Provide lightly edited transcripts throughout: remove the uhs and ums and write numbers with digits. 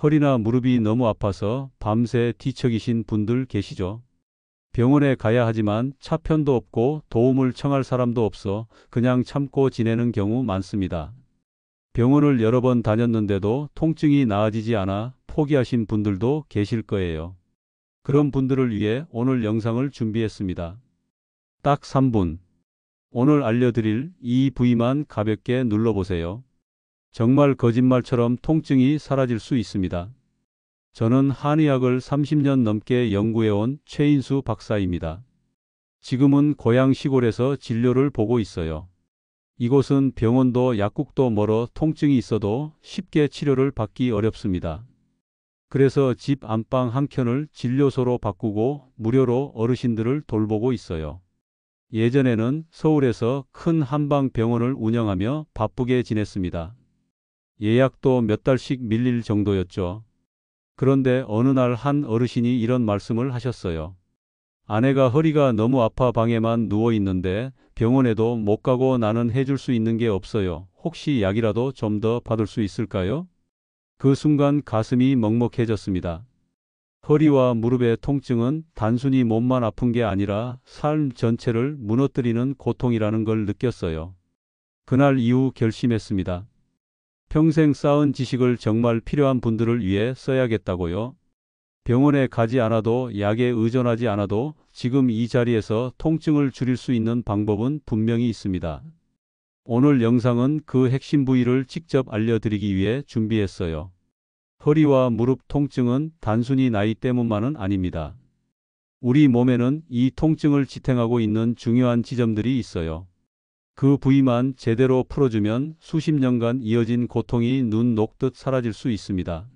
허리나 무릎이 너무 아파서 밤새 뒤척이신 분들 계시죠? 병원에 가야 하지만 차편도 없고 도움을 청할 사람도 없어 그냥 참고 지내는 경우 많습니다. 병원을 여러 번 다녔는데도 통증이 나아지지 않아 포기하신 분들도 계실 거예요. 그런 분들을 위해 오늘 영상을 준비했습니다. 딱 3분. 오늘 알려드릴 이 부위만 가볍게 눌러보세요. 정말 거짓말처럼 통증이 사라질 수 있습니다. 저는 한의학을 30년 넘게 연구해온 최인수 박사입니다. 지금은 고향 시골에서 진료를 보고 있어요. 이곳은 병원도 약국도 멀어 통증이 있어도 쉽게 치료를 받기 어렵습니다. 그래서 집 안방 한 켠을 진료소로 바꾸고 무료로 어르신들을 돌보고 있어요. 예전에는 서울에서 큰 한방병원을 운영하며 바쁘게 지냈습니다. 예약도 몇 달씩 밀릴 정도였죠. 그런데 어느 날 한 어르신이 이런 말씀을 하셨어요. 아내가 허리가 너무 아파 방에만 누워 있는데 병원에도 못 가고 나는 해줄 수 있는 게 없어요. 혹시 약이라도 좀 더 받을 수 있을까요? 그 순간 가슴이 먹먹해졌습니다. 허리와 무릎의 통증은 단순히 몸만 아픈 게 아니라 삶 전체를 무너뜨리는 고통이라는 걸 느꼈어요. 그날 이후 결심했습니다. 평생 쌓은 지식을 정말 필요한 분들을 위해 써야겠다고요. 병원에 가지 않아도 약에 의존하지 않아도 지금 이 자리에서 통증을 줄일 수 있는 방법은 분명히 있습니다. 오늘 영상은 그 핵심 부위를 직접 알려드리기 위해 준비했어요. 허리와 무릎 통증은 단순히 나이 때문만은 아닙니다. 우리 몸에는 이 통증을 지탱하고 있는 중요한 지점들이 있어요. 그 부위만 제대로 풀어주면 수십 년간 이어진 고통이 눈 녹듯 사라질 수 있습니다.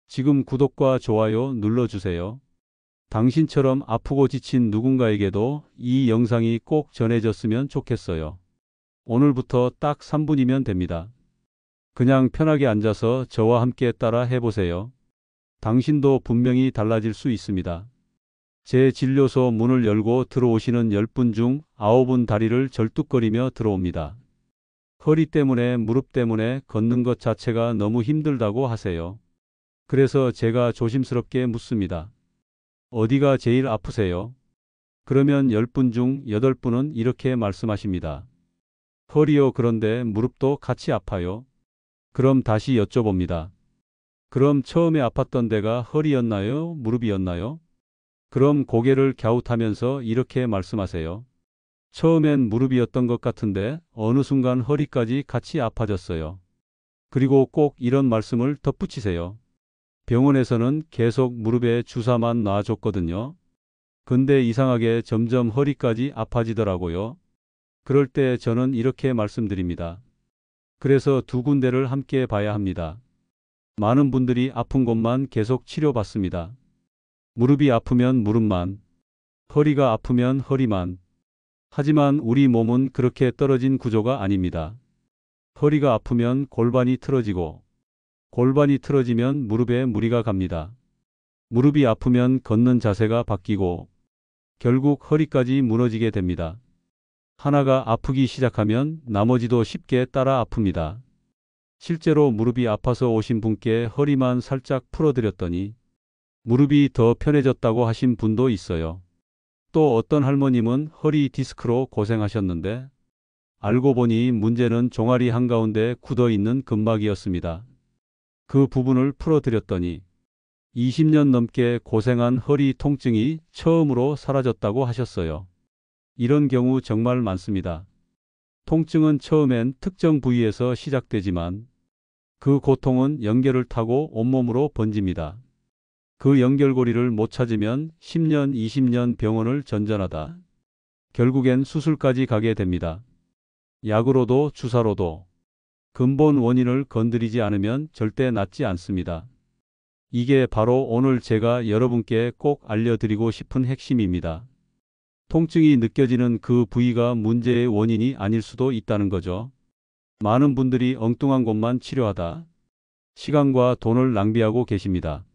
지금 구독과 좋아요 눌러주세요. 당신처럼 아프고 지친 누군가에게도 이 영상이 꼭 전해졌으면 좋겠어요. 오늘부터 딱 3분이면 됩니다. 그냥 편하게 앉아서 저와 함께 따라 해보세요. 당신도 분명히 달라질 수 있습니다. 제 진료소 문을 열고 들어오시는 10분 중 9분 다리를 절뚝거리며 들어옵니다. 허리 때문에 무릎 때문에 걷는 것 자체가 너무 힘들다고 하세요. 그래서 제가 조심스럽게 묻습니다. 어디가 제일 아프세요? 그러면 10분 중 8분은 이렇게 말씀하십니다. 허리요. 그런데 무릎도 같이 아파요. 그럼 다시 여쭤봅니다. 그럼 처음에 아팠던 데가 허리였나요? 무릎이었나요? 그럼 고개를 갸웃하면서 이렇게 말씀하세요. 처음엔 무릎이었던 것 같은데 어느 순간 허리까지 같이 아파졌어요. 그리고 꼭 이런 말씀을 덧붙이세요. 병원에서는 계속 무릎에 주사만 놔줬거든요. 근데 이상하게 점점 허리까지 아파지더라고요. 그럴 때 저는 이렇게 말씀드립니다. 그래서 두 군데를 함께 봐야 합니다. 많은 분들이 아픈 곳만 계속 치료받습니다. 무릎이 아프면 무릎만, 허리가 아프면 허리만. 하지만 우리 몸은 그렇게 떨어진 구조가 아닙니다. 허리가 아프면 골반이 틀어지고, 골반이 틀어지면 무릎에 무리가 갑니다. 무릎이 아프면 걷는 자세가 바뀌고, 결국 허리까지 무너지게 됩니다. 하나가 아프기 시작하면 나머지도 쉽게 따라 아픕니다. 실제로 무릎이 아파서 오신 분께 허리만 살짝 풀어드렸더니 무릎이 더 편해졌다고 하신 분도 있어요. 또 어떤 할머님은 허리 디스크로 고생하셨는데 알고 보니 문제는 종아리 한가운데 굳어있는 근막이었습니다. 그 부분을 풀어드렸더니 20년 넘게 고생한 허리 통증이 처음으로 사라졌다고 하셨어요. 이런 경우 정말 많습니다. 통증은 처음엔 특정 부위에서 시작되지만 그 고통은 연결을 타고 온몸으로 번집니다. 그 연결고리를 못 찾으면 10년, 20년 병원을 전전하다 결국엔 수술까지 가게 됩니다. 약으로도 주사로도 근본 원인을 건드리지 않으면 절대 낫지 않습니다. 이게 바로 오늘 제가 여러분께 꼭 알려드리고 싶은 핵심입니다. 통증이 느껴지는 그 부위가 문제의 원인이 아닐 수도 있다는 거죠. 많은 분들이 엉뚱한 곳만 치료하다 시간과 돈을 낭비하고 계십니다.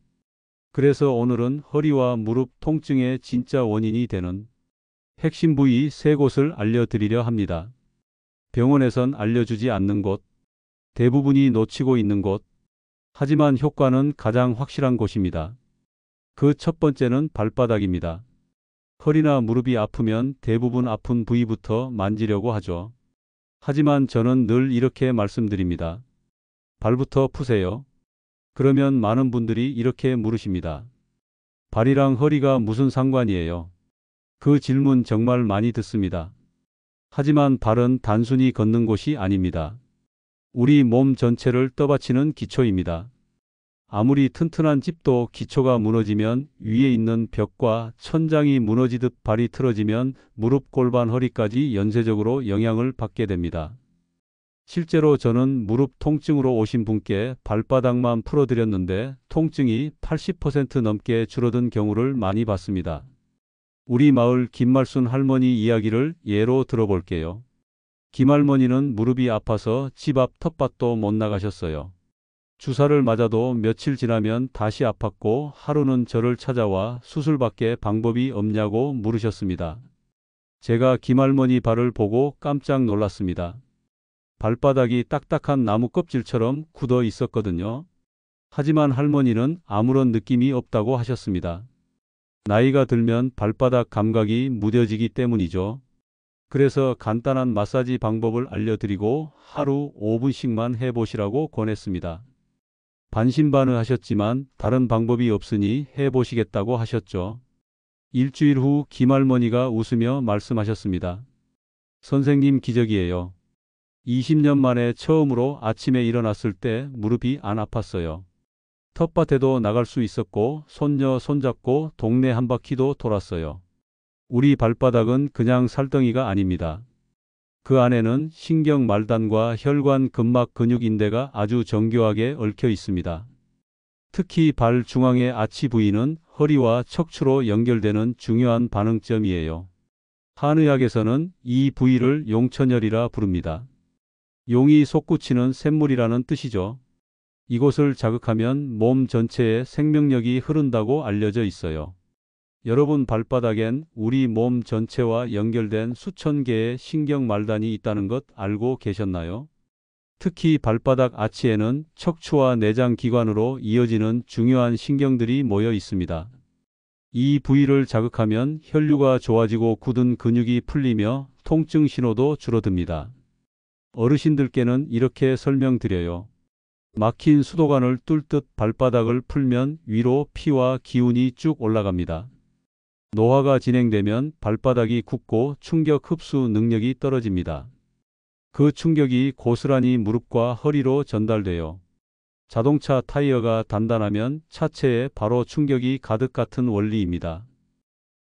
그래서 오늘은 허리와 무릎 통증의 진짜 원인이 되는 핵심 부위 3곳을 알려드리려 합니다. 병원에선 알려주지 않는 곳, 대부분이 놓치고 있는 곳, 하지만 효과는 가장 확실한 곳입니다. 그 첫 번째는 발바닥입니다. 허리나 무릎이 아프면 대부분 아픈 부위부터 만지려고 하죠. 하지만 저는 늘 이렇게 말씀드립니다. 발부터 푸세요. 그러면 많은 분들이 이렇게 물으십니다. 발이랑 허리가 무슨 상관이에요? 그 질문 정말 많이 듣습니다. 하지만 발은 단순히 걷는 곳이 아닙니다. 우리 몸 전체를 떠받치는 기초입니다. 아무리 튼튼한 집도 기초가 무너지면 위에 있는 벽과 천장이 무너지듯 발이 틀어지면 무릎, 골반, 허리까지 연쇄적으로 영향을 받게 됩니다. 실제로 저는 무릎 통증으로 오신 분께 발바닥만 풀어드렸는데 통증이 80% 넘게 줄어든 경우를 많이 봤습니다. 우리 마을 김말순 할머니 이야기를 예로 들어볼게요. 김할머니는 무릎이 아파서 집 앞 텃밭도 못 나가셨어요. 주사를 맞아도 며칠 지나면 다시 아팠고 하루는 저를 찾아와 수술밖에 방법이 없냐고 물으셨습니다. 제가 김할머니 발을 보고 깜짝 놀랐습니다. 발바닥이 딱딱한 나무 껍질처럼 굳어 있었거든요. 하지만 할머니는 아무런 느낌이 없다고 하셨습니다. 나이가 들면 발바닥 감각이 무뎌지기 때문이죠. 그래서 간단한 마사지 방법을 알려드리고 하루 5분씩만 해보시라고 권했습니다. 반신반의하셨지만 다른 방법이 없으니 해보시겠다고 하셨죠. 일주일 후 김할머니가 웃으며 말씀하셨습니다. 선생님, 기적이에요. 20년 만에 처음으로 아침에 일어났을 때 무릎이 안 아팠어요. 텃밭에도 나갈 수 있었고 손녀 손잡고 동네 한 바퀴도 돌았어요. 우리 발바닥은 그냥 살덩이가 아닙니다. 그 안에는 신경 말단과 혈관, 근막, 근육, 인대가 아주 정교하게 얽혀 있습니다. 특히 발 중앙의 아치 부위는 허리와 척추로 연결되는 중요한 반응점이에요. 한의학에서는 이 부위를 용천혈이라 부릅니다. 용이 솟구치는 샘물이라는 뜻이죠. 이곳을 자극하면 몸 전체에 생명력이 흐른다고 알려져 있어요. 여러분 발바닥엔 우리 몸 전체와 연결된 수천 개의 신경 말단이 있다는 것 알고 계셨나요? 특히 발바닥 아치에는 척추와 내장 기관으로 이어지는 중요한 신경들이 모여 있습니다. 이 부위를 자극하면 혈류가 좋아지고 굳은 근육이 풀리며 통증 신호도 줄어듭니다. 어르신들께는 이렇게 설명드려요. 막힌 수도관을 뚫듯 발바닥을 풀면 위로 피와 기운이 쭉 올라갑니다. 노화가 진행되면 발바닥이 굳고 충격 흡수 능력이 떨어집니다. 그 충격이 고스란히 무릎과 허리로 전달돼요. 자동차 타이어가 단단하면 차체에 바로 충격이 가득 같은 원리입니다.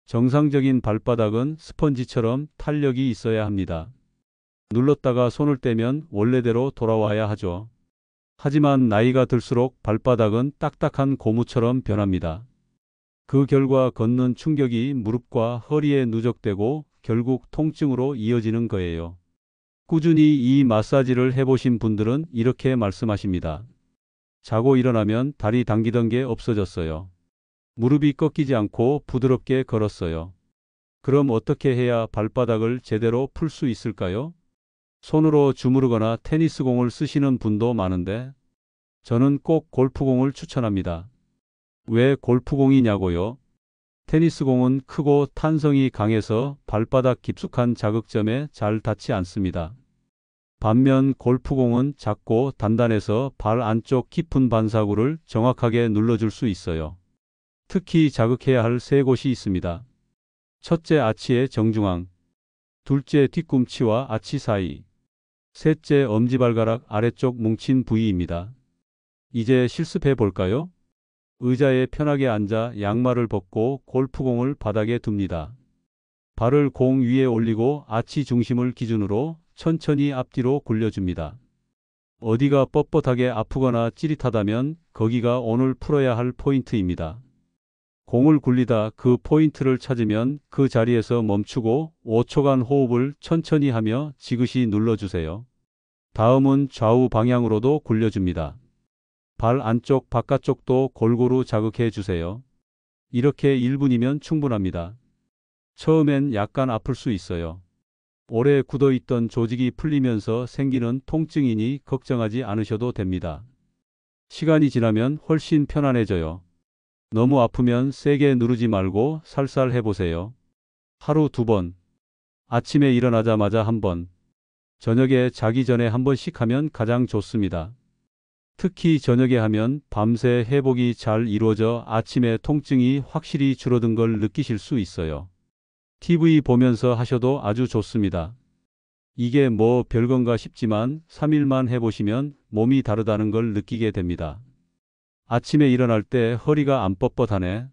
정상적인 발바닥은 스펀지처럼 탄력이 있어야 합니다. 눌렀다가 손을 떼면 원래대로 돌아와야 하죠. 하지만 나이가 들수록 발바닥은 딱딱한 고무처럼 변합니다. 그 결과 걷는 충격이 무릎과 허리에 누적되고 결국 통증으로 이어지는 거예요. 꾸준히 이 마사지를 해보신 분들은 이렇게 말씀하십니다. 자고 일어나면 다리 당기던 게 없어졌어요. 무릎이 꺾이지 않고 부드럽게 걸었어요. 그럼 어떻게 해야 발바닥을 제대로 풀 수 있을까요? 손으로 주무르거나 테니스공을 쓰시는 분도 많은데 저는 꼭 골프공을 추천합니다. 왜 골프공이냐고요? 테니스공은 크고 탄성이 강해서 발바닥 깊숙한 자극점에 잘 닿지 않습니다. 반면 골프공은 작고 단단해서 발 안쪽 깊은 반사구를 정확하게 눌러줄 수 있어요. 특히 자극해야 할 세 곳이 있습니다. 첫째, 아치의 정중앙. 둘째, 뒤꿈치와 아치 사이. 셋째, 엄지발가락 아래쪽 뭉친 부위입니다. 이제 실습해 볼까요? 의자에 편하게 앉아 양말을 벗고 골프공을 바닥에 둡니다. 발을 공 위에 올리고 아치 중심을 기준으로 천천히 앞뒤로 굴려줍니다. 어디가 뻣뻣하게 아프거나 찌릿하다면 거기가 오늘 풀어야 할 포인트입니다. 공을 굴리다 그 포인트를 찾으면 그 자리에서 멈추고 5초간 호흡을 천천히 하며 지그시 눌러주세요. 다음은 좌우 방향으로도 굴려줍니다. 발 안쪽 바깥쪽도 골고루 자극해 주세요. 이렇게 1분이면 충분합니다. 처음엔 약간 아플 수 있어요. 오래 굳어있던 조직이 풀리면서 생기는 통증이니 걱정하지 않으셔도 됩니다. 시간이 지나면 훨씬 편안해져요. 너무 아프면 세게 누르지 말고 살살 해보세요. 하루 2번, 아침에 일어나자마자 1번, 저녁에 자기 전에 1번씩 하면 가장 좋습니다. 특히 저녁에 하면 밤새 회복이 잘 이루어져 아침에 통증이 확실히 줄어든 걸 느끼실 수 있어요. TV 보면서 하셔도 아주 좋습니다. 이게 뭐 별건가 싶지만 3일만 해보시면 몸이 다르다는 걸 느끼게 됩니다. 아침에 일어날 때 허리가 안 뻣뻣하네.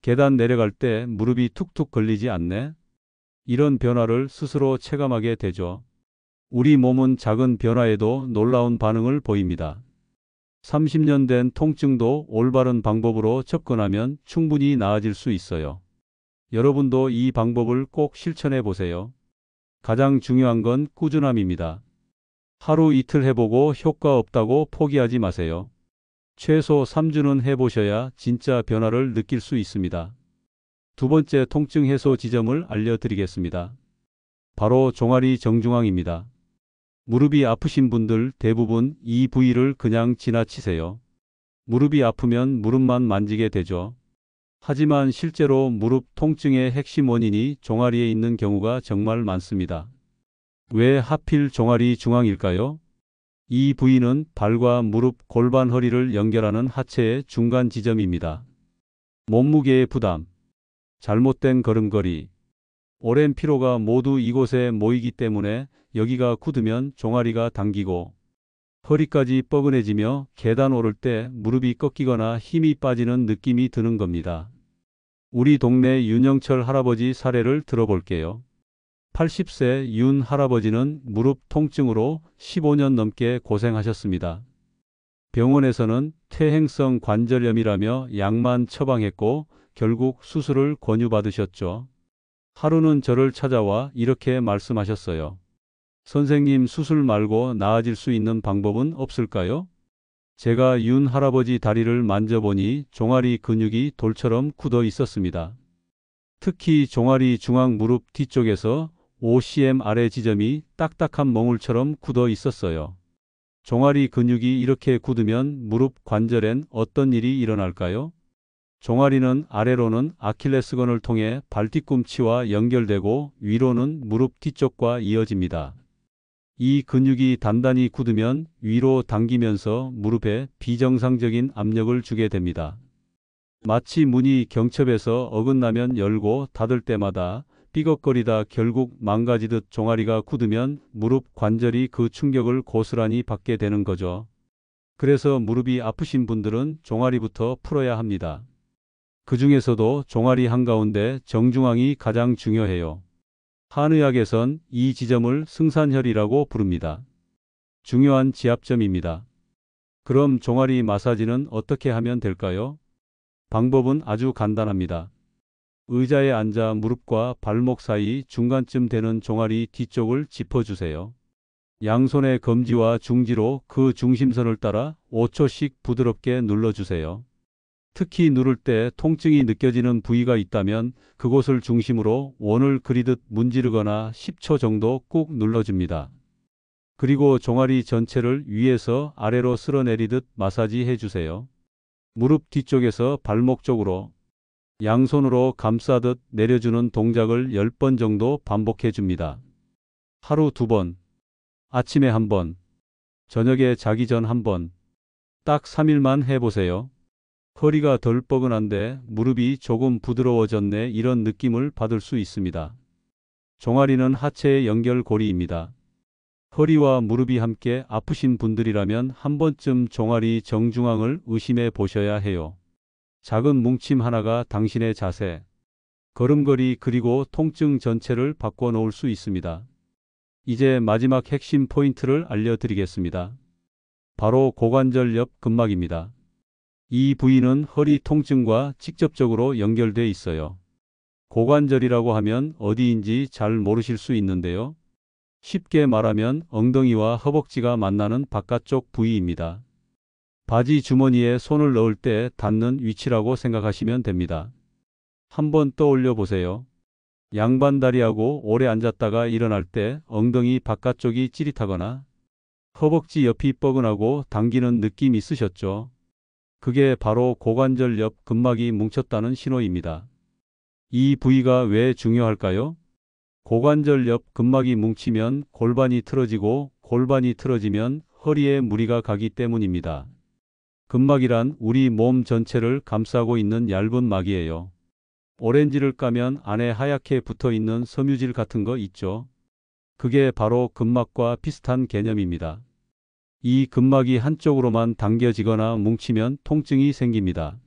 계단 내려갈 때 무릎이 툭툭 걸리지 않네. 이런 변화를 스스로 체감하게 되죠. 우리 몸은 작은 변화에도 놀라운 반응을 보입니다. 30년 된 통증도 올바른 방법으로 접근하면 충분히 나아질 수 있어요. 여러분도 이 방법을 꼭 실천해 보세요. 가장 중요한 건 꾸준함입니다. 하루 이틀 해보고 효과 없다고 포기하지 마세요. 최소 3주는 해보셔야 진짜 변화를 느낄 수 있습니다. 2번째 통증 해소 지점을 알려드리겠습니다. 바로 종아리 정중앙입니다. 무릎이 아프신 분들 대부분 이 부위를 그냥 지나치세요. 무릎이 아프면 무릎만 만지게 되죠. 하지만 실제로 무릎 통증의 핵심 원인이 종아리에 있는 경우가 정말 많습니다. 왜 하필 종아리 중앙일까요? 이 부위는 발과 무릎, 골반, 허리를 연결하는 하체의 중간 지점입니다. 몸무게의 부담, 잘못된 걸음걸이, 오랜 피로가 모두 이곳에 모이기 때문에 여기가 굳으면 종아리가 당기고 허리까지 뻐근해지며 계단 오를 때 무릎이 꺾이거나 힘이 빠지는 느낌이 드는 겁니다. 우리 동네 윤영철 할아버지 사례를 들어볼게요. 80세 윤 할아버지는 무릎 통증으로 15년 넘게 고생하셨습니다. 병원에서는 퇴행성 관절염이라며 약만 처방했고 결국 수술을 권유받으셨죠. 하루는 저를 찾아와 이렇게 말씀하셨어요. 선생님, 수술 말고 나아질 수 있는 방법은 없을까요? 제가 윤 할아버지 다리를 만져보니 종아리 근육이 돌처럼 굳어 있었습니다. 특히 종아리 중앙 무릎 뒤쪽에서 5cm 아래 지점이 딱딱한 멍울처럼 굳어 있었어요. 종아리 근육이 이렇게 굳으면 무릎 관절엔 어떤 일이 일어날까요? 종아리는 아래로는 아킬레스건을 통해 발뒤꿈치와 연결되고 위로는 무릎 뒤쪽과 이어집니다. 이 근육이 단단히 굳으면 위로 당기면서 무릎에 비정상적인 압력을 주게 됩니다. 마치 문이 경첩에서 어긋나면 열고 닫을 때마다 삐걱거리다 결국 망가지듯 종아리가 굳으면 무릎 관절이 그 충격을 고스란히 받게 되는 거죠. 그래서 무릎이 아프신 분들은 종아리부터 풀어야 합니다. 그 중에서도 종아리 한가운데 정중앙이 가장 중요해요. 한의학에선 이 지점을 승산혈이라고 부릅니다. 중요한 지압점입니다. 그럼 종아리 마사지는 어떻게 하면 될까요? 방법은 아주 간단합니다. 의자에 앉아 무릎과 발목 사이 중간쯤 되는 종아리 뒤쪽을 짚어주세요. 양손의 검지와 중지로 그 중심선을 따라 5초씩 부드럽게 눌러주세요. 특히 누를 때 통증이 느껴지는 부위가 있다면 그곳을 중심으로 원을 그리듯 문지르거나 10초 정도 꾹 눌러줍니다. 그리고 종아리 전체를 위에서 아래로 쓸어내리듯 마사지해 주세요. 무릎 뒤쪽에서 발목 쪽으로 양손으로 감싸듯 내려주는 동작을 10번 정도 반복해 줍니다. 하루 2번, 아침에 1번, 저녁에 자기 전 1번, 딱 3일만 해보세요. 허리가 덜 뻐근한데 무릎이 조금 부드러워졌네, 이런 느낌을 받을 수 있습니다. 종아리는 하체의 연결고리입니다. 허리와 무릎이 함께 아프신 분들이라면 한 번쯤 종아리 정중앙을 의심해 보셔야 해요. 작은 뭉침 하나가 당신의 자세, 걸음걸이 그리고 통증 전체를 바꿔놓을 수 있습니다. 이제 마지막 핵심 포인트를 알려드리겠습니다. 바로 고관절 옆 근막입니다. 이 부위는 허리 통증과 직접적으로 연결돼 있어요. 고관절이라고 하면 어디인지 잘 모르실 수 있는데요. 쉽게 말하면 엉덩이와 허벅지가 만나는 바깥쪽 부위입니다. 바지 주머니에 손을 넣을 때 닿는 위치라고 생각하시면 됩니다. 한번 떠올려 보세요. 양반다리하고 오래 앉았다가 일어날 때 엉덩이 바깥쪽이 찌릿하거나 허벅지 옆이 뻐근하고 당기는 느낌 있으셨죠? 그게 바로 고관절 옆 근막이 뭉쳤다는 신호입니다. 이 부위가 왜 중요할까요? 고관절 옆 근막이 뭉치면 골반이 틀어지고 골반이 틀어지면 허리에 무리가 가기 때문입니다. 근막이란 우리 몸 전체를 감싸고 있는 얇은 막이에요. 오렌지를 까면 안에 하얗게 붙어 있는 섬유질 같은 거 있죠? 그게 바로 근막과 비슷한 개념입니다. 이 근막이 한쪽으로만 당겨지거나 뭉치면 통증이 생깁니다.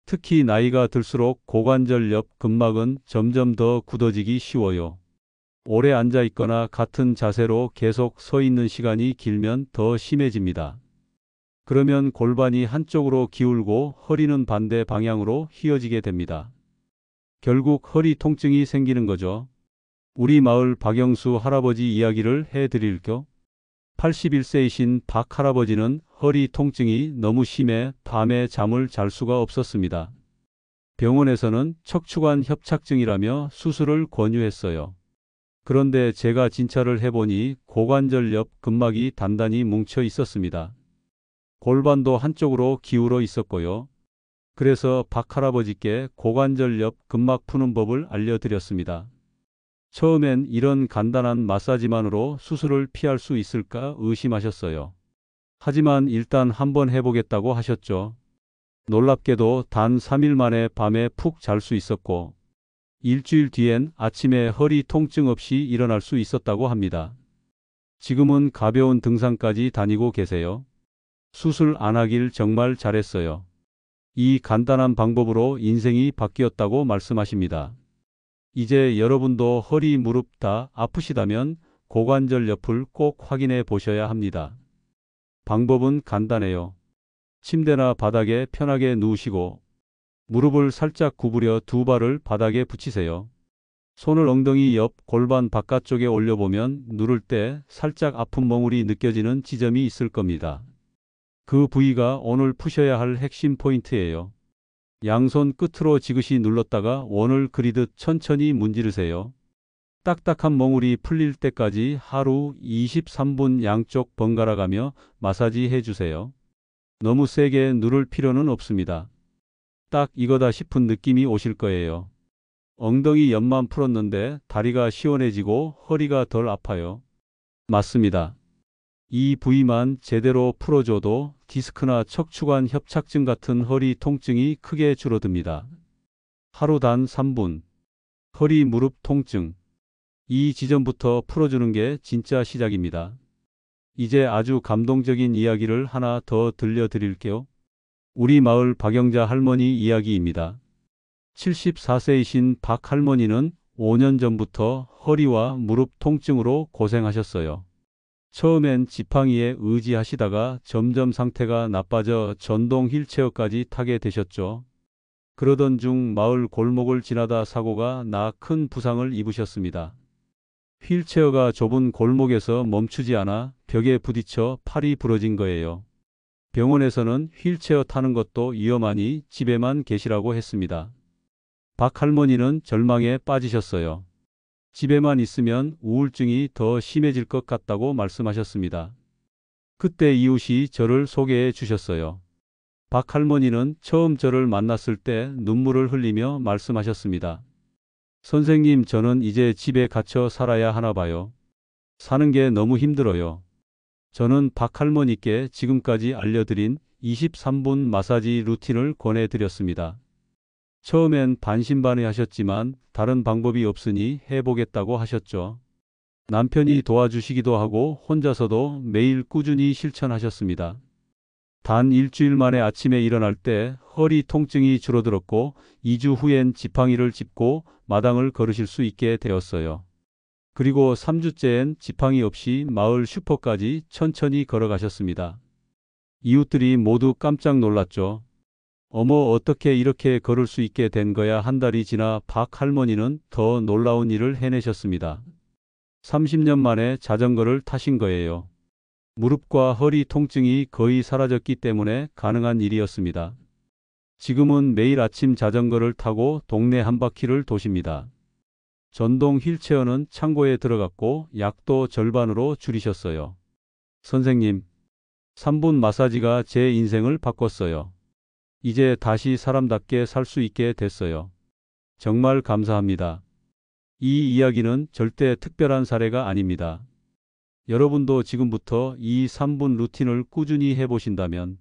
특히 나이가 들수록 고관절 옆 근막은 점점 더 굳어지기 쉬워요. 오래 앉아 있거나 같은 자세로 계속 서 있는 시간이 길면 더 심해집니다. 그러면 골반이 한쪽으로 기울고 허리는 반대 방향으로 휘어지게 됩니다. 결국 허리 통증이 생기는 거죠. 우리 마을 박영수 할아버지 이야기를 해드릴게요. 81세이신 박 할아버지는 허리 통증이 너무 심해 밤에 잠을 잘 수가 없었습니다. 병원에서는 척추관 협착증이라며 수술을 권유했어요. 그런데 제가 진찰을 해보니 고관절 옆 근막이 단단히 뭉쳐 있었습니다. 골반도 한쪽으로 기울어 있었고요. 그래서 박 할아버지께 고관절 옆 근막 푸는 법을 알려드렸습니다. 처음엔 이런 간단한 마사지만으로 수술을 피할 수 있을까 의심하셨어요. 하지만 일단 한번 해보겠다고 하셨죠. 놀랍게도 단 3일 만에 밤에 푹 잘 수 있었고 일주일 뒤엔 아침에 허리 통증 없이 일어날 수 있었다고 합니다. 지금은 가벼운 등산까지 다니고 계세요. 수술 안 하길 정말 잘했어요. 이 간단한 방법으로 인생이 바뀌었다고 말씀하십니다. 이제 여러분도 허리, 무릎 다 아프시다면 고관절 옆을 꼭 확인해 보셔야 합니다. 방법은 간단해요. 침대나 바닥에 편하게 누우시고 무릎을 살짝 구부려 두 발을 바닥에 붙이세요. 손을 엉덩이 옆 골반 바깥쪽에 올려보면 누를 때 살짝 아픈 멍울이 느껴지는 지점이 있을 겁니다. 그 부위가 오늘 푸셔야 할 핵심 포인트예요. 양손 끝으로 지그시 눌렀다가 원을 그리듯 천천히 문지르세요. 딱딱한 멍울이 풀릴 때까지 하루 23분 양쪽 번갈아 가며 마사지 해주세요. 너무 세게 누를 필요는 없습니다. 딱 이거다 싶은 느낌이 오실 거예요. 엉덩이 옆만 풀었는데 다리가 시원해지고 허리가 덜 아파요. 맞습니다. 이 부위만 제대로 풀어줘도 디스크나 척추관 협착증 같은 허리 통증이 크게 줄어듭니다. 하루 단 3분. 허리 무릎 통증. 이 지점부터 풀어주는 게 진짜 시작입니다. 이제 아주 감동적인 이야기를 하나 더 들려드릴게요. 우리 마을 박영자 할머니 이야기입니다. 74세이신 박 할머니는 5년 전부터 허리와 무릎 통증으로 고생하셨어요. 처음엔 지팡이에 의지하시다가 점점 상태가 나빠져 전동 휠체어까지 타게 되셨죠. 그러던 중 마을 골목을 지나다 사고가 나 큰 부상을 입으셨습니다. 휠체어가 좁은 골목에서 멈추지 않아 벽에 부딪혀 팔이 부러진 거예요. 병원에서는 휠체어 타는 것도 위험하니 집에만 계시라고 했습니다. 박 할머니는 절망에 빠지셨어요. 집에만 있으면 우울증이 더 심해질 것 같다고 말씀하셨습니다. 그때 이웃이 저를 소개해 주셨어요. 박 할머니는 처음 저를 만났을 때 눈물을 흘리며 말씀하셨습니다. 선생님, 저는 이제 집에 갇혀 살아야 하나 봐요. 사는 게 너무 힘들어요. 저는 박 할머니께 지금까지 알려드린 23분 마사지 루틴을 권해드렸습니다. 처음엔 반신반의하셨지만 다른 방법이 없으니 해보겠다고 하셨죠. 남편이 도와주시기도 하고 혼자서도 매일 꾸준히 실천하셨습니다. 단 일주일 만에 아침에 일어날 때 허리 통증이 줄어들었고 2주 후엔 지팡이를 짚고 마당을 걸으실 수 있게 되었어요. 그리고 3주째엔 지팡이 없이 마을 슈퍼까지 천천히 걸어가셨습니다. 이웃들이 모두 깜짝 놀랐죠. 어머, 어떻게 이렇게 걸을 수 있게 된 거야. 한 달이 지나 박 할머니는 더 놀라운 일을 해내셨습니다. 30년 만에 자전거를 타신 거예요. 무릎과 허리 통증이 거의 사라졌기 때문에 가능한 일이었습니다. 지금은 매일 아침 자전거를 타고 동네 한 바퀴를 도십니다. 전동 휠체어는 창고에 들어갔고 약도 절반으로 줄이셨어요. 선생님, 3분 마사지가 제 인생을 바꿨어요. 이제 다시 사람답게 살 수 있게 됐어요. 정말 감사합니다. 이 이야기는 절대 특별한 사례가 아닙니다. 여러분도 지금부터 이 3분 루틴을 꾸준히 해보신다면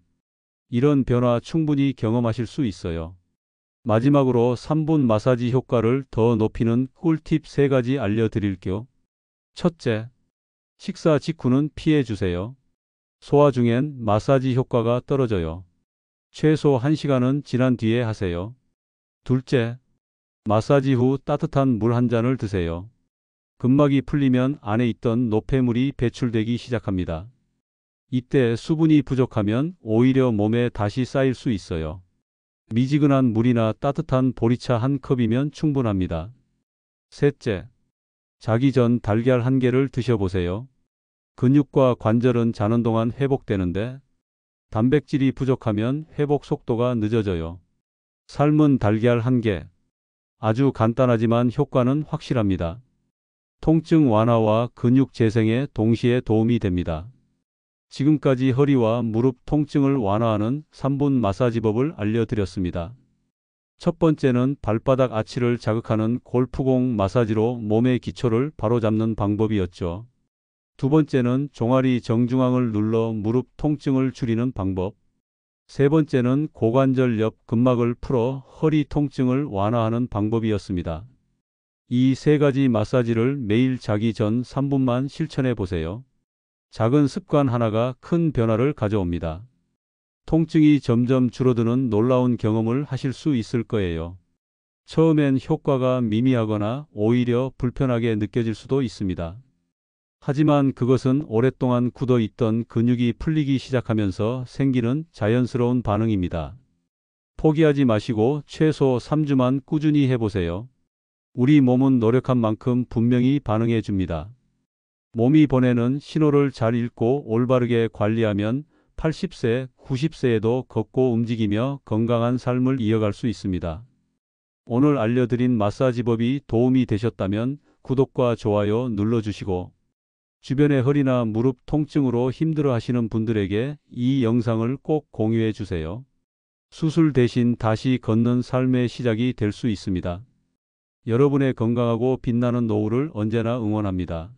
이런 변화 충분히 경험하실 수 있어요. 마지막으로 3분 마사지 효과를 더 높이는 꿀팁 3가지 알려드릴게요. 첫째, 식사 직후는 피해 주세요. 소화 중엔 마사지 효과가 떨어져요. 최소 1시간은 지난 뒤에 하세요. 둘째, 마사지 후 따뜻한 물 한 잔을 드세요. 근막이 풀리면 안에 있던 노폐물이 배출되기 시작합니다. 이때 수분이 부족하면 오히려 몸에 다시 쌓일 수 있어요. 미지근한 물이나 따뜻한 보리차 한 컵이면 충분합니다. 셋째, 자기 전 달걀 1개를 드셔보세요. 근육과 관절은 자는 동안 회복되는데 단백질이 부족하면 회복 속도가 늦어져요. 삶은 달걀 1개. 아주 간단하지만 효과는 확실합니다. 통증 완화와 근육 재생에 동시에 도움이 됩니다. 지금까지 허리와 무릎 통증을 완화하는 3분 마사지법을 알려드렸습니다. 첫 번째는 발바닥 아치를 자극하는 골프공 마사지로 몸의 기초를 바로잡는 방법이었죠. 두 번째는 종아리 정중앙을 눌러 무릎 통증을 줄이는 방법. 세 번째는 고관절 옆 근막을 풀어 허리 통증을 완화하는 방법이었습니다. 이 3가지 마사지를 매일 자기 전 3분만 실천해 보세요. 작은 습관 하나가 큰 변화를 가져옵니다. 통증이 점점 줄어드는 놀라운 경험을 하실 수 있을 거예요. 처음엔 효과가 미미하거나 오히려 불편하게 느껴질 수도 있습니다. 하지만 그것은 오랫동안 굳어 있던 근육이 풀리기 시작하면서 생기는 자연스러운 반응입니다. 포기하지 마시고 최소 3주만 꾸준히 해보세요. 우리 몸은 노력한 만큼 분명히 반응해 줍니다. 몸이 보내는 신호를 잘 읽고 올바르게 관리하면 80세, 90세에도 걷고 움직이며 건강한 삶을 이어갈 수 있습니다. 오늘 알려드린 마사지법이 도움이 되셨다면 구독과 좋아요 눌러주시고 주변의 허리나 무릎 통증으로 힘들어 하시는 분들에게 이 영상을 꼭 공유해 주세요. 수술 대신 다시 걷는 삶의 시작이 될 수 있습니다. 여러분의 건강하고 빛나는 노후를 언제나 응원합니다.